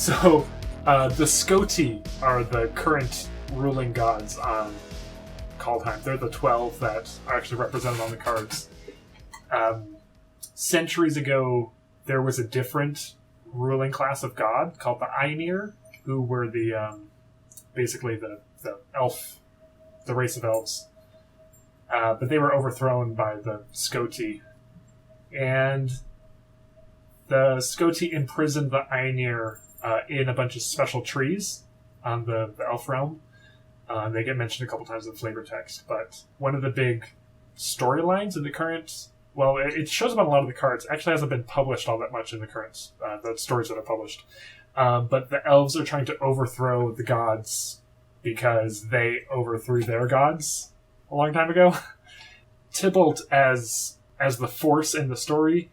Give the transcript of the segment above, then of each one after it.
So, the Skoti are the current ruling gods on Kaldheim. They're the 12 that are actually represented on the cards. Centuries ago, there was a different ruling class of god called the Ainir, who were the basically the elf, the race of elves. But they were overthrown by the Skoti. And the Skoti imprisoned the Ainir in a bunch of special trees on the elf realm. They get mentioned a couple times in flavor text, but one of the big storylines in the current... Well, it shows up on a lot of the cards. Actually hasn't been published all that much in the current, the stories that are published. But the elves are trying to overthrow the gods because they overthrew their gods a long time ago. Tybalt, as the force in the story,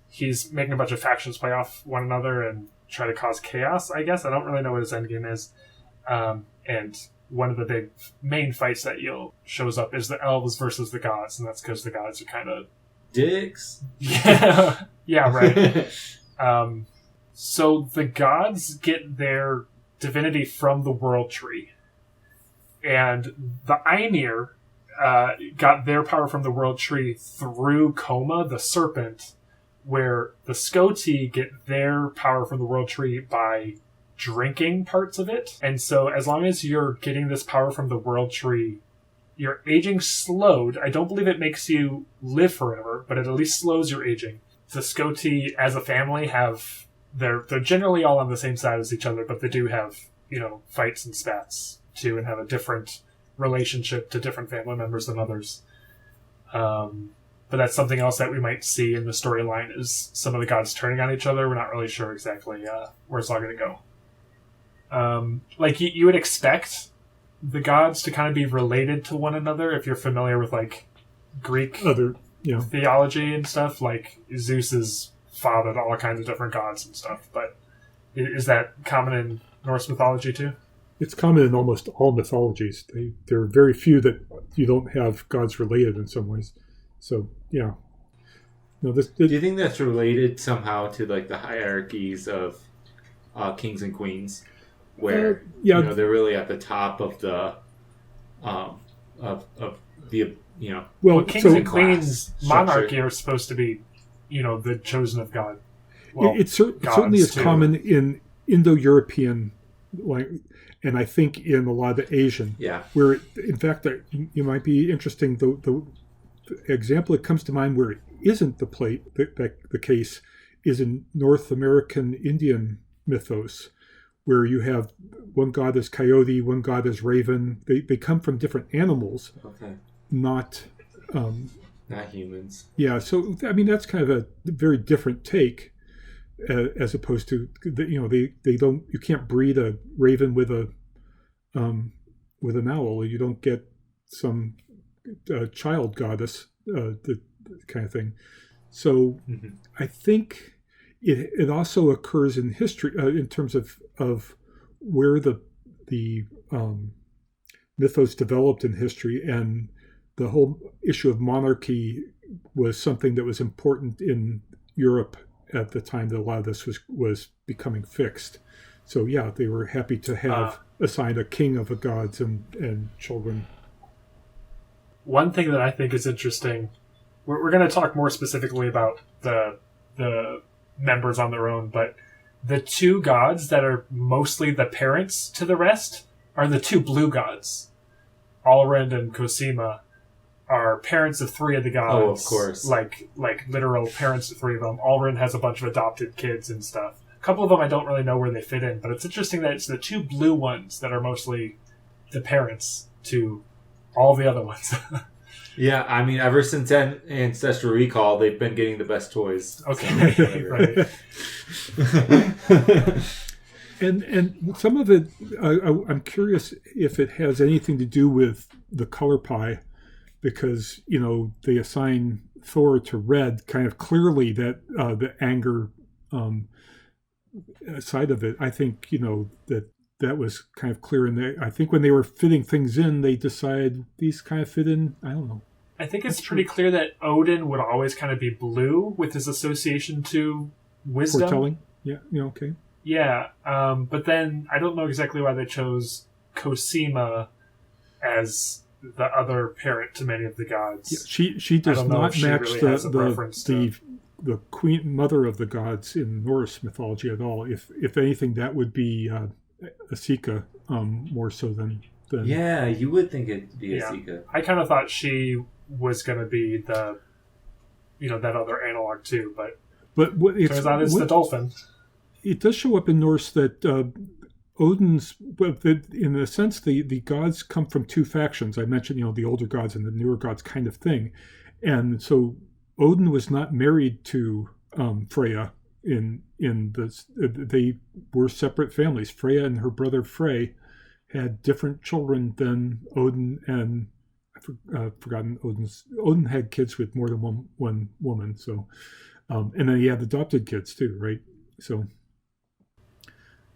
he's making a bunch of factions play off one another and try to cause chaos, I guess. I don't really know what his endgame is. And one of the big main fights that shows up is the elves versus the gods, and that's because the gods are kind of... dicks? Yeah, yeah, right. So the gods get their divinity from the World Tree. And the Ainir got their power from the World Tree through Koma, the serpent, where the Skoti get their power from the World Tree by drinking parts of it. And so as long as you're getting this power from the World Tree, your aging slowed. I don't believe it makes you live forever, but it at least slows your aging. The Skoti, as a family, they're generally all on the same side as each other, but they do have, fights and spats too, and have a different relationship to different family members than others. But that's something else that we might see in the storyline, is some of the gods turning on each other. We're not really sure exactly where it's all going to go. Like you would expect the gods to kind of be related to one another if you're familiar with like Greek theology and stuff. Like Zeus is fathered all kinds of different gods and stuff. But is that common in Norse mythology too? It's common in almost all mythologies. There are very few that you don't have gods related in some ways. So yeah. No, do you think that's related somehow to like the hierarchies of kings and queens? Where they're really at the top of the Well, kings and queens monarchy are supposed to be the chosen of God. Well, it certainly is common in Indo-European, and I think in a lot of the Asian. Yeah. Where in fact you might be interesting. The example that comes to mind where it isn't the case is in North American Indian mythos, where you have one god as coyote, one god as raven. They come from different animals, not humans. Yeah, so I mean that's kind of a very different take, as opposed to they don't, you can't breed a raven with an owl. You don't get some child goddess, the kind of thing. So I think. It also occurs in history in terms of where the mythos developed in history, and the whole issue of monarchy was something that was important in Europe at the time that a lot of this was becoming fixed. So yeah, they were happy to have assigned a king of the gods and children. One thing that I think is interesting, we're going to talk more specifically about the members on their own, but the two gods that are mostly the parents to the rest are the two blue gods. Alrund and Cosima are parents of three of the gods. Oh, of course. Like literal parents of three of them. Alrund has a bunch of adopted kids and stuff. A couple of them I don't really know where they fit in, but it's interesting that it's the two blue ones that are mostly the parents to all the other ones. Yeah, I mean, ever since Ancestral Recall, they've been getting the best toys. Okay, right. And some of it, I'm curious if it has anything to do with the color pie, because they assign Thor to red, kind of clearly that the anger side of it. I think that was kind of clear in there. I think when they were fitting things in, they decided these kind of fit in. I don't know. I think it's pretty clear that Odin would always kind of be blue with his association to wisdom. Foretelling? Yeah, okay. Yeah, but then I don't know exactly why they chose Cosima as the other parent to many of the gods. Yeah, she does not match really the queen mother of the gods in Norse mythology at all. If anything, that would be Asika more so than. Yeah, you would think it'd be Asika. I kind of thought she was going to be the, that other analog too, but turns out it's the dolphin. It does show up in Norse that Odin's, in a sense, the gods come from two factions. I mentioned, the older gods and the newer gods kind of thing. And so Odin was not married to Freya they were separate families. Freya and her brother Frey had different children than Odin, and I've forgotten Odin had kids with more than one woman. So, and then he had adopted kids too, right? So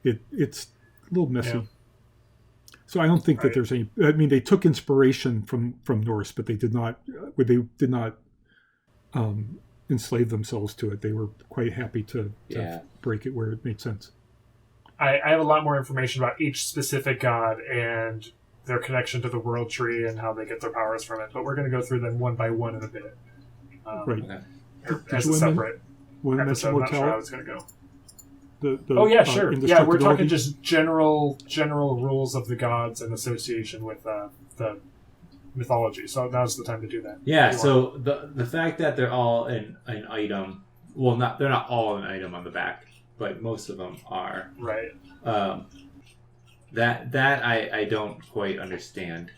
it's a little messy. Yeah. So I don't think that there's any. I mean, they took inspiration from Norse, but they did not enslave themselves to it. They were quite happy to break it where it made sense. I have a lot more information about each specific god and their connection to the world tree and how they get their powers from it, but we're going to go through them one by one in a bit. Right. As a separate episode. I'm not sure how it's going to go. Sure. Yeah, we're talking just general rules of the gods in association with the mythology. So now's the time to do that. Yeah. So the fact that they're all an item, well, they're not all an item on the back, but most of them are. Right. That I don't quite understand.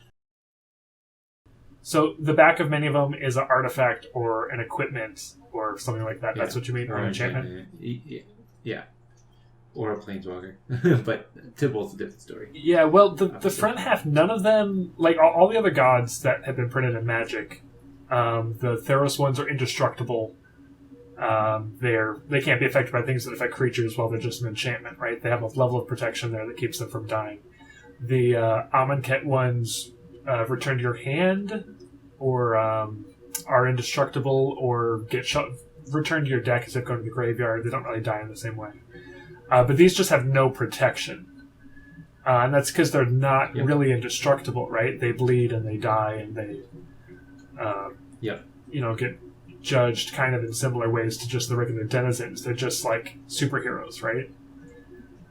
So the back of many of them is an artifact or an equipment or something like that. That's what you mean, or an enchantment. Yeah. Or a planeswalker. But Tybalt's a different story. Yeah, well, the front half, none of them, like all the other gods that have been printed in Magic, the Theros ones are indestructible. They can't be affected by things that affect creatures while they're just an enchantment, right? They have a level of protection there that keeps them from dying. The Amonkhet ones return to your hand, or are indestructible, or get returned to your deck as if going to the graveyard. They don't really die in the same way. But these just have no protection. And that's because they're not really indestructible, right? They bleed and they die and they get judged kind of in similar ways to just the regular denizens. They're just like superheroes, right?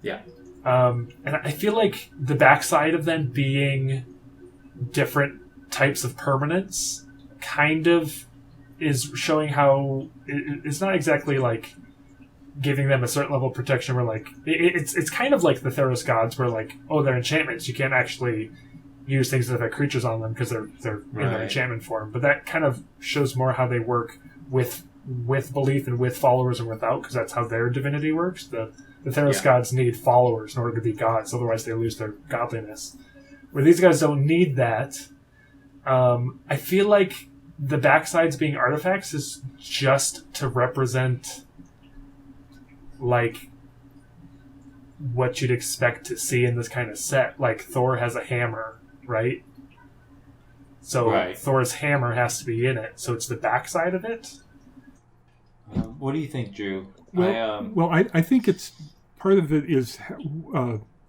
Yeah. And I feel like the backside of them being different types of permanence kind of is showing how it's not exactly like giving them a certain level of protection where like it's kind of like the Theros gods where like, oh, they're enchantments, you can't actually use things that affect creatures on them because they're in their enchantment form. But that kind of shows more how they work with belief and with followers and without, because that's how their divinity works. The Theros gods need followers in order to be gods, otherwise they lose their godliness. Where these guys don't need that. I feel like the backsides being artifacts is just to represent like what you'd expect to see in this kind of set. Like Thor has a hammer, right? So Thor's hammer has to be in it. So it's the backside of it. What do you think, Drew? I think it's part of it is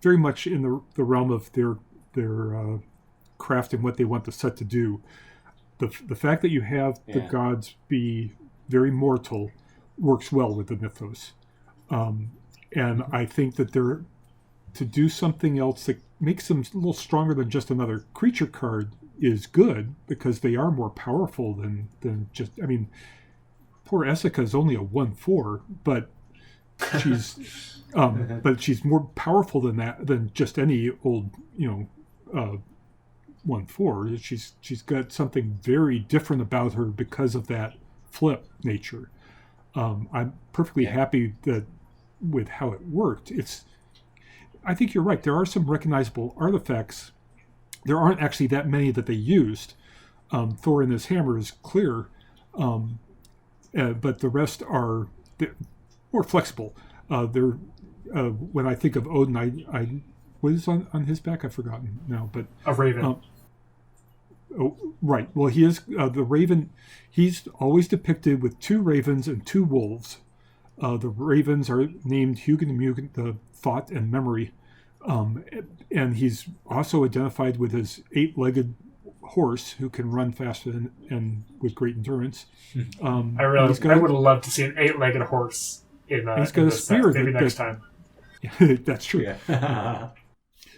very much in the realm of their craft and what they want the set to do. The fact that you have the gods be very mortal works well with the mythos. And I think that they're to do something else that makes them a little stronger than just another creature card is good, because they are more powerful than just. I mean, poor Essica is only a 1/4, but she's more powerful than just any old 1/4. She's got something very different about her because of that flip nature. I'm perfectly happy with how it worked. I think you're right. There are some recognizable artifacts. There aren't actually that many that they used. Thor and his hammer is clear, but the rest are more flexible. When I think of Odin, I what is on his back? I've forgotten now. But a raven. Right. Well, he is the raven. He's always depicted with 2 ravens and 2 wolves. The ravens are named Hugin and Mugen, the thought and memory. And he's also identified with his 8-legged horse who can run faster and with great endurance. I would have loved to see an 8-legged horse in he's got a spear maybe next time. That's true. Yeah.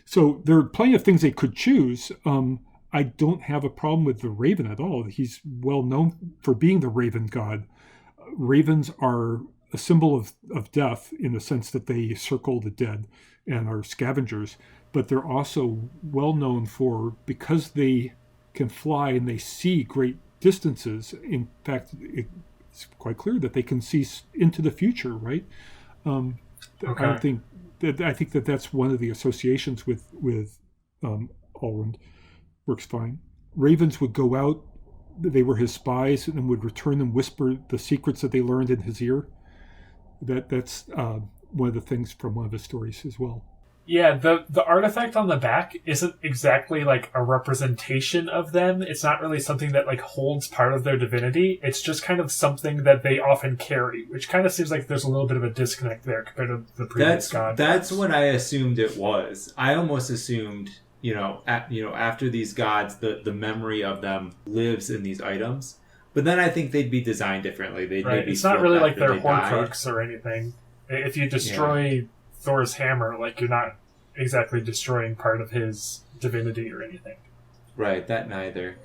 So there are plenty of things they could choose. I don't have a problem with the raven at all. He's well known for being the raven god. Ravens are a symbol of death in the sense that they circle the dead and are scavengers, but they're also well known for, because they can fly and they see great distances. In fact, it's quite clear that they can see into the future, right? Okay. I think that that's one of the associations with Alrund. Works fine. Ravens would go out, they were his spies, and would return and whisper the secrets that they learned in his ear. That's one of the things from one of his stories as well. Yeah, the artifact on the back isn't exactly like a representation of them. It's not really something that like holds part of their divinity. It's just kind of something that they often carry, which kind of seems like there's a little bit of a disconnect there compared to the previous god. That's what I assumed it was. I almost assumed, after these gods, the memory of them lives in these items. But then I think they'd be designed differently. It's not really like they're Horcrux or anything. If you destroy Thor's hammer, like, you're not exactly destroying part of his divinity or anything. Right, that neither.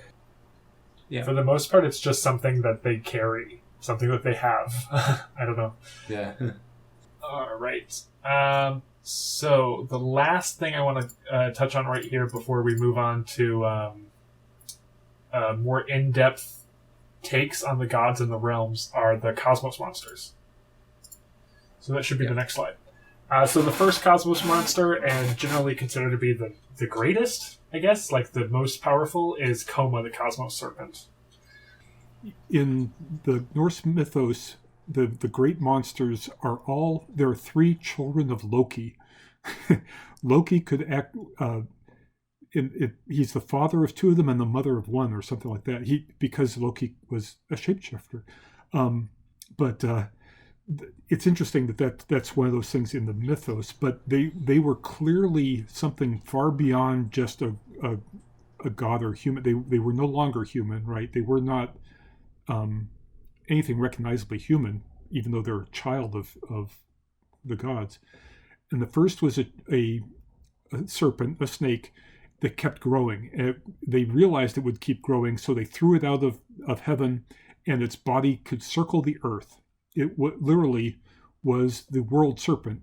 Yeah. For the most part, it's just something that they carry, something that they have. I don't know. Yeah. All right. So the last thing I want to touch on right here before we move on to more in-depth takes on the gods and the realms are the cosmos monsters. So that should be the next slide. So the first cosmos monster, and generally considered to be the greatest, I guess, like the most powerful, is Koma, the cosmos serpent. In the Norse mythos, the great monsters there are 3 children of Loki. Loki could act, he's the father of 2 of them and the mother of 1 or something like that. Because Loki was a shapeshifter. But it's interesting that's one of those things in the mythos, but they were clearly something far beyond just a god or human. They were no longer human, right? They were not anything recognizably human, even though they're a child of the gods. And the first was a serpent, a snake, that kept growing. And they realized it would keep growing, so they threw it out of heaven, and its body could circle the earth. It literally was the world serpent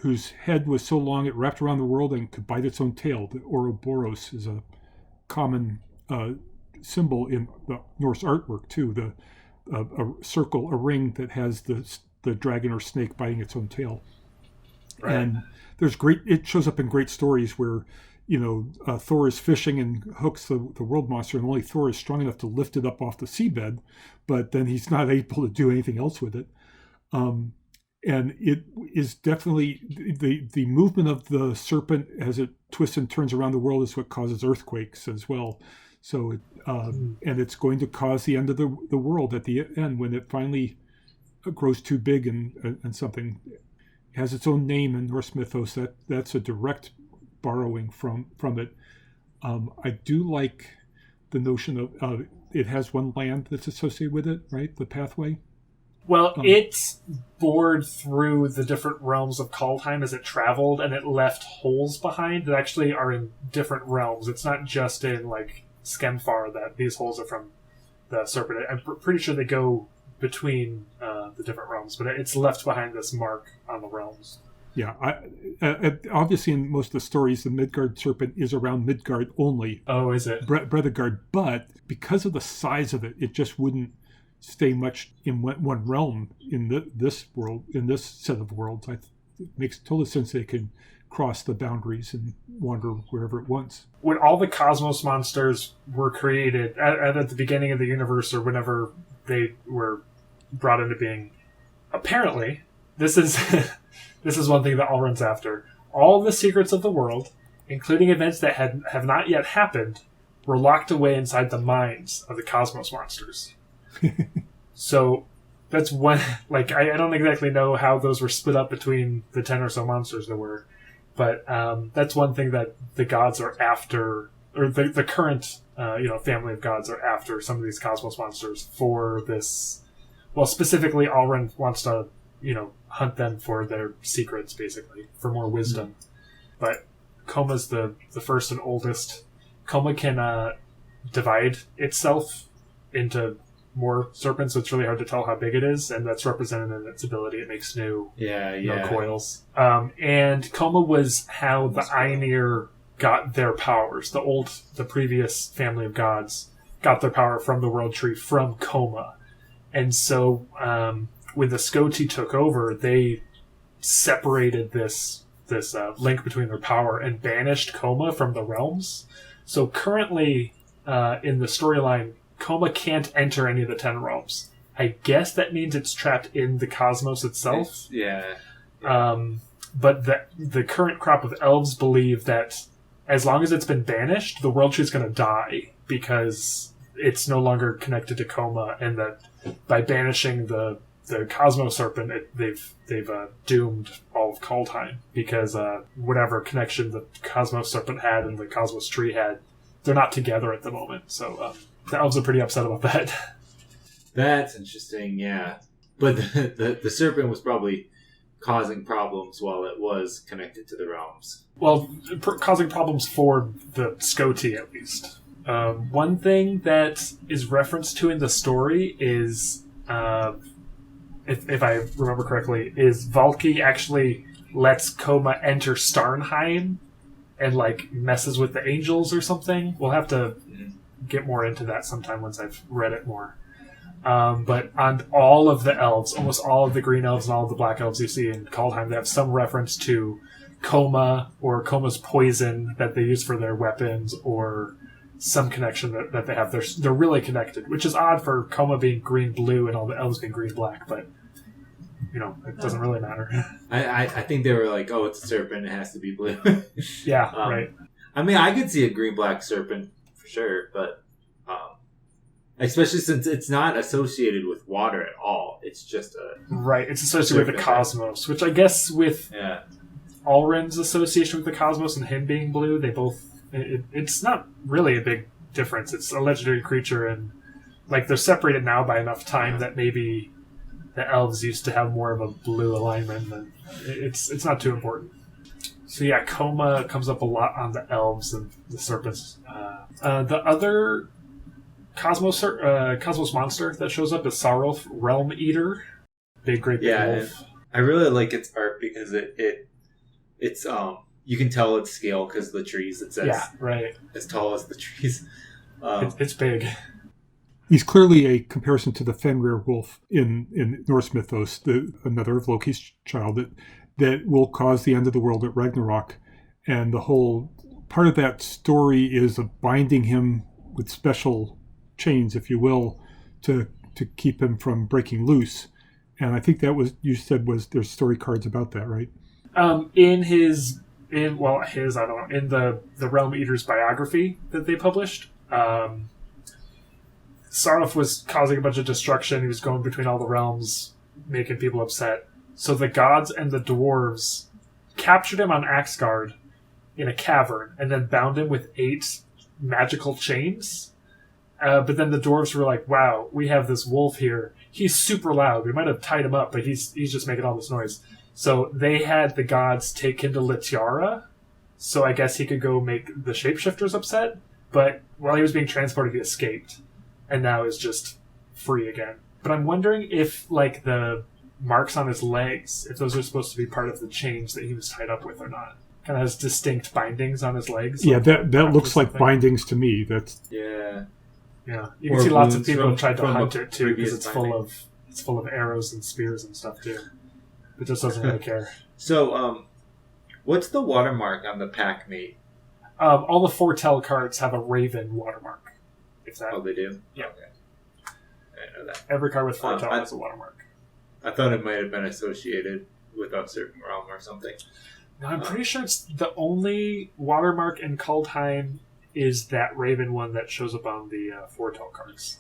whose head was so long it wrapped around the world and could bite its own tail. The Ouroboros is a common symbol in the Norse artwork too. A circle, a ring that has the dragon or snake biting its own tail. Right. And it shows up in great stories where Thor is fishing and hooks the world monster, and only Thor is strong enough to lift it up off the seabed, but then he's not able to do anything else with it. And it is definitely the movement of the serpent as it twists and turns around the world is what causes earthquakes as well. So and it's going to cause the end of the world at the end when it finally grows too big and something has its own name in Norse mythos. That's a direct borrowing from it. I do like the notion of it has one land that's associated with it, right? The pathway. Well, it bored through the different realms of Kaldheim as it traveled, and it left holes behind that actually are in different realms. It's not just in like Skemfar that these holes are from the serpent. I'm pretty sure they go between the different realms, but it's left behind this mark on the realms. Yeah, obviously in most of the stories, the Midgard serpent is around Midgard only. Oh, is it? Breithgard, but because of the size of it, it just wouldn't stay much in one realm in this world, in this set of worlds. It makes total sense they could cross the boundaries and wander wherever it wants. When all the cosmos monsters were created at the beginning of the universe, or whenever they were brought into being, apparently, this is one thing that Alrund's after. All the secrets of the world, including events that have not yet happened, were locked away inside the minds of the cosmos monsters. So that's one. Like I don't exactly know how those were split up between the 10 or so monsters there were, but that's one thing that the gods are after, or the current family of gods are after some of these cosmos monsters for this. Well, specifically, Alrund wants to hunt them for their secrets, basically for more wisdom. But Koma's the first and oldest. Koma can divide itself into more serpents, so it's really hard to tell how big it is, and that's represented in its ability. It makes new coils. And Koma was how the Ainir got their powers. The previous family of gods got their power from the World Tree from Koma. And so when the Skoti took over, they separated this link between their power and banished Koma from the realms. So currently in the storyline, Koma can't enter any of the 10 realms. I guess that means it's trapped in the cosmos itself. But the current crop of elves believe that as long as it's been banished, the World Tree is going to die because it's no longer connected to Koma, and that by banishing the Cosmos Serpent, they've doomed all of Kaldheim, because whatever connection the Cosmos Serpent had and the Cosmos Tree had, they're not together at the moment. So the elves are pretty upset about that. That's interesting, yeah. But the serpent was probably causing problems while it was connected to the realms. Well, causing problems for the Skoti, at least. One thing that is referenced to in the story is, if I remember correctly, is Valky actually lets Koma enter Starnheim and messes with the angels or something. We'll have to get more into that sometime once I've read it more. But on all of the elves, almost all of the green elves and all of the black elves you see in Kaldheim, they have some reference to Koma or Koma's poison that they use for their weapons, or some connection that they have. They're really connected, which is odd for Koma being green-blue and all the elves being green-black, but it doesn't really matter. I think they were like, oh, it's a serpent, it has to be blue. Yeah, right. I mean, I could see a green-black serpent for sure, but especially since it's not associated with water at all. It's just a... Right, it's associated with the cosmos, which I guess with Alrund's association with the cosmos and him being blue, they both... It's not really a big difference. It's a legendary creature, and they're separated now by enough time that maybe the elves used to have more of a blue alignment, and it's not too important. So yeah, Koma comes up a lot on the elves and the serpents. The other Cosmos monster that shows up is Sarulf, Realm Eater, big great big wolf. I really like its art because it's you can tell its scale because the trees. It says as tall as the trees. It's big. He's clearly a comparison to the Fenrir wolf in Norse mythos, another of Loki's child that will cause the end of the world at Ragnarok, and the whole part of that story is of binding him with special chains, if you will, to keep him from breaking loose. And I think that was, you said, was there's story cards about that, right? In the Realm Eater's biography that they published, Sarulf was causing a bunch of destruction. He was going between all the realms, making people upset. So the gods and the dwarves captured him on Axgard in a cavern and then bound him with 8 magical chains. But then the dwarves were like, wow, we have this wolf here. He's super loud. We might have tied him up, but he's just making all this noise. So they had the gods take him to Litiara, so I guess he could go make the shapeshifters upset. But while he was being transported, he escaped, and now is just free again. But I'm wondering if, the marks on his legs, if those are supposed to be part of the chains that he was tied up with or not. Kind of has distinct bindings on his legs. Yeah, that looks like bindings to me. That's Yeah, you can see lots of people have tried to hunt it too, because it's full of arrows and spears and stuff too. It just doesn't really care. So, what's the watermark on the pack mate? All the foretell cards have a raven watermark. Oh, they do? Yeah. Okay. I didn't know that. Every card with foretell has a watermark. I thought it might have been associated with a certain realm or something. No, I'm pretty sure it's the only watermark in Kaldheim is that raven one that shows up on the foretell cards.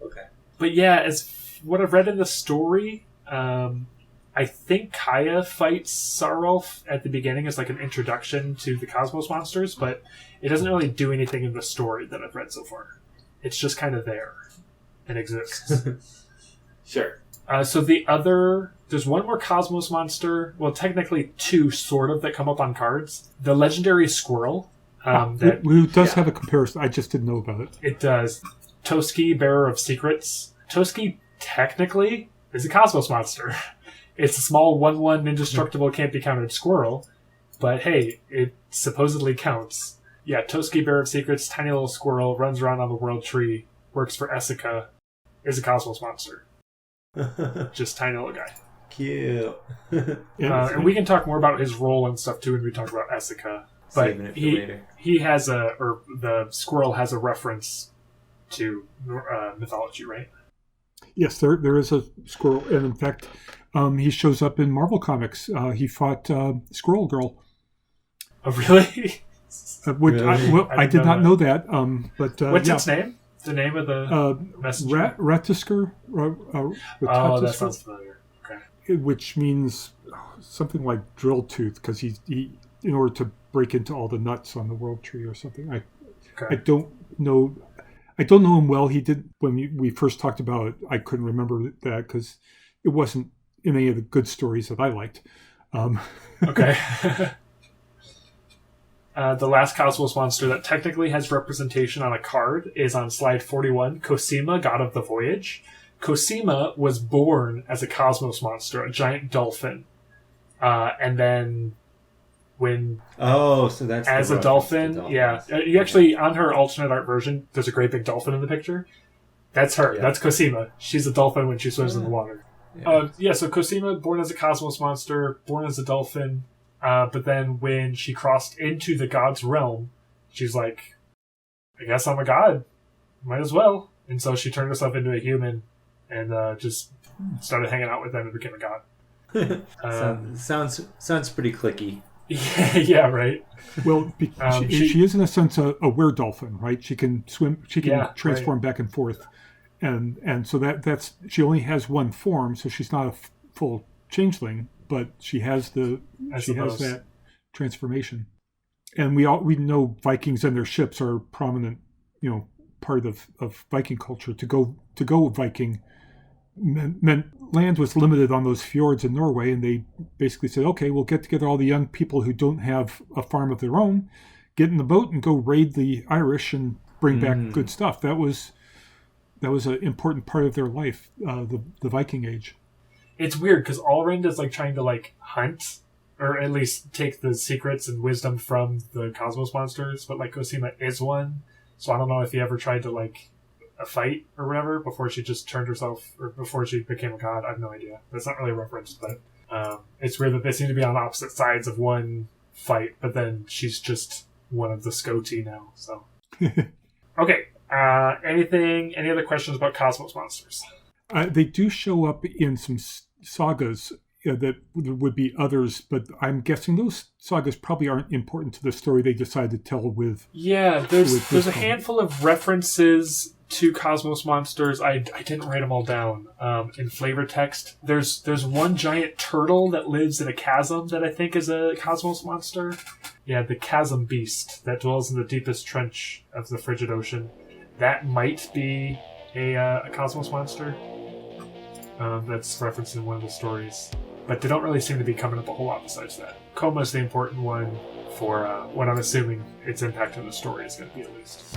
Okay. But yeah, as what I've read in the story, I think Kaya fights Sarulf at the beginning as like an introduction to the Cosmos monsters, but it doesn't really do anything in the story that I've read so far. It's just kind of there and exists. Sure. So there's one more Cosmos monster. Well, technically two, sort of, that come up on cards. The legendary squirrel. Who does have a comparison. I just didn't know about it. It does. Toski, bearer of secrets. Toski technically is a Cosmos monster. It's a small 1/1 indestructible, can't be counted squirrel, but hey, it supposedly counts. Yeah, Toski, bearer of secrets, tiny little squirrel, runs around on the world tree, works for Essica, is a Cosmos monster. Just tiny little guy. Cute. And we can talk more about his role and stuff too when we talk about Essica. But Saving it for later. The squirrel has a reference to mythology, right? Yes, there is a squirrel, and in fact, he shows up in Marvel Comics. He fought Squirrel Girl. Oh, really? Which Really? I did not know that. But what's its name? The name of the messenger? Ratisker. Oh, that sounds familiar. Okay. Which means something like drill tooth, because he in order to break into all the nuts on the world tree or something. I don't know. I don't know him well. He did when we first talked about it. I couldn't remember that because it wasn't in any of the good stories that I liked. Okay. The last Cosmos monster that technically has representation on a card is on slide 41, Cosima, god of the voyage. Cosima was born as a Cosmos monster, a giant dolphin. And then when... Oh, so that's... As a dolphin, yeah. You actually, on her alternate art version, there's a great big dolphin in the picture. That's her. Yeah. That's Cosima. She's a dolphin when she swims in the water. Yeah. So Cosima, born as a Cosmos monster, born as a dolphin... but then when she crossed into the god's realm, she's like, I guess I'm a god. Might as well. And so she turned herself into a human and just started hanging out with them and became a god. Sounds pretty clicky. Yeah, right. Well, she is in a sense a were-dolphin, right? She can swim, she can transform back and forth. And so that's she only has one form, so she's not a full changeling. But she has that transformation, and we know Vikings and their ships are prominent, part of Viking culture. To go Viking meant land was limited on those fjords in Norway, and they basically said, okay, we'll get together all the young people who don't have a farm of their own, get in the boat and go raid the Irish and bring back good stuff. That was an important part of their life, the Viking Age. It's weird because Allrind is like trying to like hunt, or at least take the secrets and wisdom from the Cosmos monsters, but like Cosima is one, so I don't know if he ever tried to like a fight or whatever before she just turned herself, or before she became a god. I have no idea. That's not really referenced, but it's weird that they seem to be on opposite sides of one fight, but then she's just one of the Skoti now. So okay, any other questions about Cosmos monsters? They do show up in some sagas that there would be others, but I'm guessing those sagas probably aren't important to the story they decided to tell with. Yeah, there's a handful of references to Cosmos monsters. I didn't write them all down in flavor text. There's one giant turtle that lives in a chasm that I think is a Cosmos monster. Yeah, the chasm beast that dwells in the deepest trench of the frigid ocean. That might be a Cosmos monster. That's referenced in one of the stories. But they don't really seem to be coming up a whole lot besides that. Koma's the important one for what I'm assuming its impact on the story is going to be, at least.